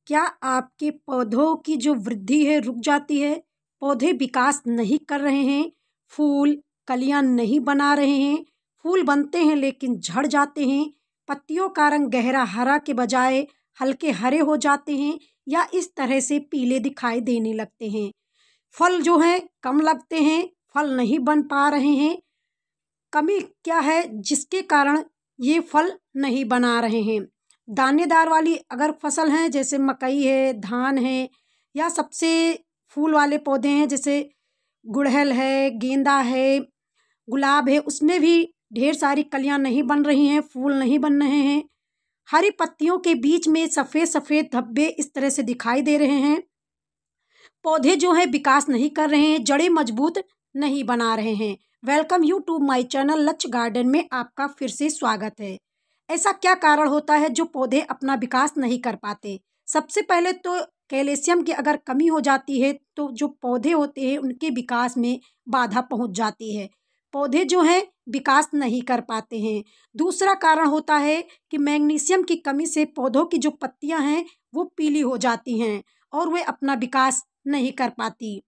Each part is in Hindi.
क्या आपके पौधों की जो वृद्धि है रुक जाती है? पौधे विकास नहीं कर रहे हैं, फूल कलियां नहीं बना रहे हैं, फूल बनते हैं लेकिन झड़ जाते हैं, पत्तियों का रंग गहरा हरा के बजाय हल्के हरे हो जाते हैं या इस तरह से पीले दिखाई देने लगते हैं। फल जो हैं कम लगते हैं, फल नहीं बन पा रहे हैं। कमी क्या है जिसके कारण ये फल नहीं बना रहे हैं? दानेदार वाली अगर फसल है जैसे मकई है, धान है, या सबसे फूल वाले पौधे हैं जैसे गुड़हल है, गेंदा है, गुलाब है, उसमें भी ढेर सारी कलियां नहीं बन रही हैं, फूल नहीं बन रहे हैं। हरी पत्तियों के बीच में सफ़ेद सफ़ेद धब्बे इस तरह से दिखाई दे रहे हैं। पौधे जो है विकास नहीं कर रहे हैं, जड़ें मजबूत नहीं बना रहे हैं। Welcome you to my channel Lakshya garden में आपका फिर से स्वागत है। ऐसा क्या कारण होता है जो पौधे अपना विकास नहीं कर पाते? सबसे पहले तो कैल्शियम की अगर कमी हो जाती है तो जो पौधे होते हैं उनके विकास में बाधा पहुंच जाती है। पौधे जो हैं विकास नहीं कर पाते हैं। दूसरा कारण होता है कि मैग्नीशियम की कमी से पौधों की जो पत्तियां हैं वो पीली हो जाती हैं और वे अपना विकास नहीं कर पाती।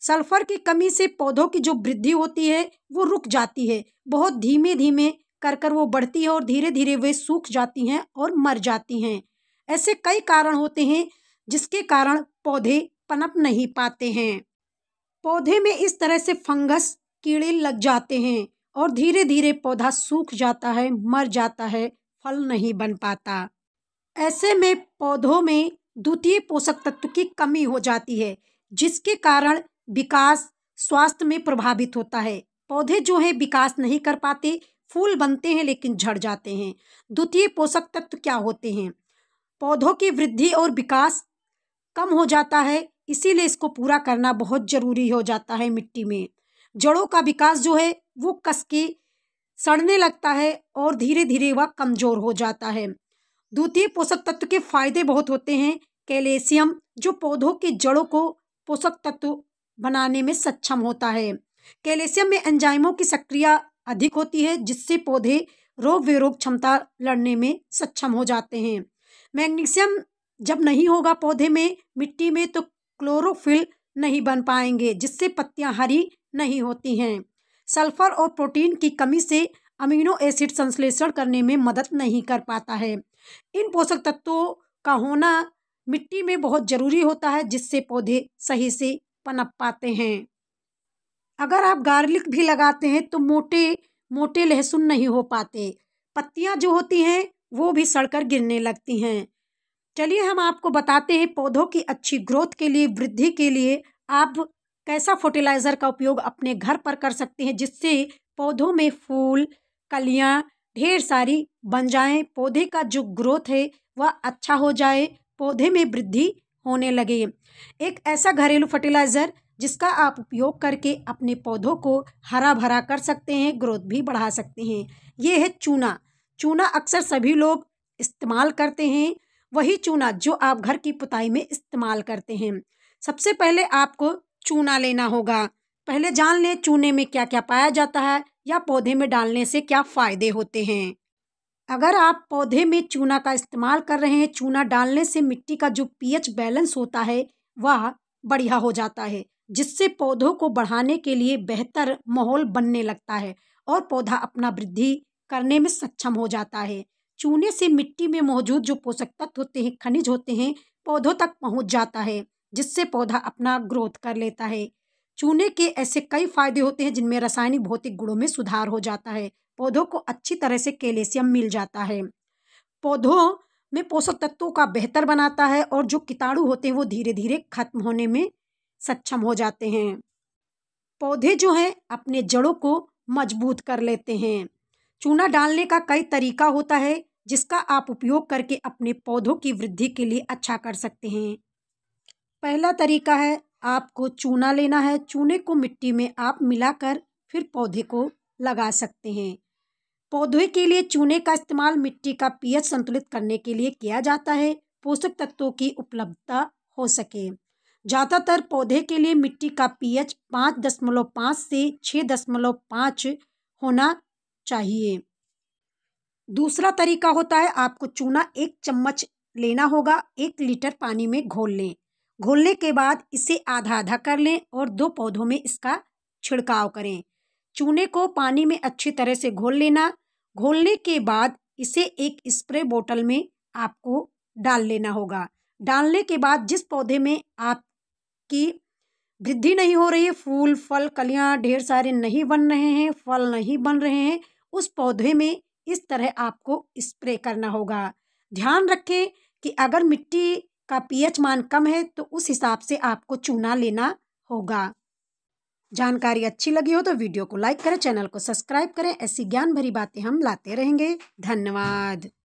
सल्फर की कमी से पौधों की जो वृद्धि होती है वो रुक जाती है। बहुत धीमे धीमे कर कर वो बढ़ती है और धीरे धीरे वे सूख जाती हैं और मर जाती हैं। ऐसे कई कारण होते हैं जिसके कारण पौधे पनप नहीं पाते हैं। पौधे में इस तरह से फंगस कीड़े लग जाते हैं और धीरे धीरे पौधा सूख जाता है, मर जाता है, फल नहीं बन पाता। ऐसे में पौधों में द्वितीय पोषक तत्व की कमी हो जाती है जिसके कारण विकास स्वास्थ्य में प्रभावित होता है। पौधे जो है विकास नहीं कर पाते, फूल बनते हैं लेकिन झड़ जाते हैं। द्वितीय पोषक तत्व क्या होते हैं? पौधों की वृद्धि और विकास कम हो जाता है, इसीलिए इसको पूरा करना बहुत जरूरी हो जाता है मिट्टी में। जड़ों का विकास जो है वो कस के सड़ने लगता है और धीरे धीरे वह कमजोर हो जाता है। द्वितीय पोषक तत्व के फायदे बहुत होते हैं। कैल्शियम जो पौधों की जड़ों को पोषक तत्व बनाने में सक्षम होता है। कैल्शियम में एंजाइमों की सक्रिया अधिक होती है जिससे पौधे रोग विरोग क्षमता लड़ने में सक्षम हो जाते हैं। मैग्नीशियम जब नहीं होगा पौधे में मिट्टी में तो क्लोरोफिल नहीं बन पाएंगे जिससे पत्तियां हरी नहीं होती हैं। सल्फर और प्रोटीन की कमी से अमीनो एसिड संश्लेषण करने में मदद नहीं कर पाता है। इन पोषक तत्वों का होना मिट्टी में बहुत जरूरी होता है जिससे पौधे सही से पनप पाते हैं। अगर आप गार्लिक भी लगाते हैं तो मोटे मोटे लहसुन नहीं हो पाते, पत्तियां जो होती हैं वो भी सड़कर गिरने लगती हैं। चलिए हम आपको बताते हैं पौधों की अच्छी ग्रोथ के लिए, वृद्धि के लिए आप कैसा फर्टिलाइज़र का उपयोग अपने घर पर कर सकते हैं जिससे पौधों में फूल कलियां ढेर सारी बन जाएं, पौधे का जो ग्रोथ है वह अच्छा हो जाए, पौधे में वृद्धि होने लगे। एक ऐसा घरेलू फर्टिलाइज़र जिसका आप उपयोग करके अपने पौधों को हरा भरा कर सकते हैं, ग्रोथ भी बढ़ा सकते हैं, ये है चूना। चूना अक्सर सभी लोग इस्तेमाल करते हैं, वही चूना जो आप घर की पुताई में इस्तेमाल करते हैं। सबसे पहले आपको चूना लेना होगा। पहले जान लें चूने में क्या क्या पाया जाता है या पौधे में डालने से क्या फ़ायदे होते हैं। अगर आप पौधे में चूना का इस्तेमाल कर रहे हैं, चूना डालने से मिट्टी का जो पीएच बैलेंस होता है वह बढ़िया हो जाता है जिससे पौधों को बढ़ाने के लिए बेहतर माहौल बनने लगता है और पौधा अपना वृद्धि करने में सक्षम हो जाता है। चूने से मिट्टी में मौजूद जो पोषक तत्व होते हैं, खनिज होते हैं, पौधों तक पहुंच जाता है जिससे पौधा अपना ग्रोथ कर लेता है। चूने के ऐसे कई फायदे होते हैं जिनमें रासायनिक भौतिक गुणों में सुधार हो जाता है, पौधों को अच्छी तरह से कैल्शियम मिल जाता है, पौधों में पोषक तत्वों का बेहतर बनाता है और जो कीटाणु होते हैं वो धीरे धीरे खत्म होने में सक्षम हो जाते हैं। पौधे जो हैं अपने जड़ों को मजबूत कर लेते हैं। चूना डालने का कई तरीका होता है जिसका आप उपयोग करके अपने पौधों की वृद्धि के लिए अच्छा कर सकते हैं। पहला तरीका है आपको चूना लेना है, चूने को मिट्टी में आप मिलाकर फिर पौधे को लगा सकते हैं। पौधे के लिए चूने का इस्तेमाल मिट्टी का पीएच संतुलित करने के लिए किया जाता है, पोषक तत्वों की उपलब्धता हो सके। ज़्यादातर पौधे के लिए मिट्टी का पीएच 5.5 से 6.5 होना चाहिए। दूसरा तरीका होता है आपको चूना 1 चम्मच लेना होगा, 1 लीटर पानी में घोल लें। घोलने के बाद इसे आधा आधा कर लें और 2 पौधों में इसका छिड़काव करें। चूने को पानी में अच्छी तरह से घोल लेना। घोलने के बाद इसे एक स्प्रे बोतल में आपको डाल लेना होगा। डालने के बाद जिस पौधे में आपकी वृद्धि नहीं हो रही है, फूल फल कलियां ढेर सारे नहीं बन रहे हैं, फल नहीं बन रहे हैं, उस पौधे में इस तरह आपको स्प्रे करना होगा। ध्यान रखें कि अगर मिट्टी का पीएच मान कम है तो उस हिसाब से आपको चूना लेना होगा। जानकारी अच्छी लगी हो तो वीडियो को लाइक करें, चैनल को सब्सक्राइब करें। ऐसी ज्ञान भरी बातें हम लाते रहेंगे। धन्यवाद।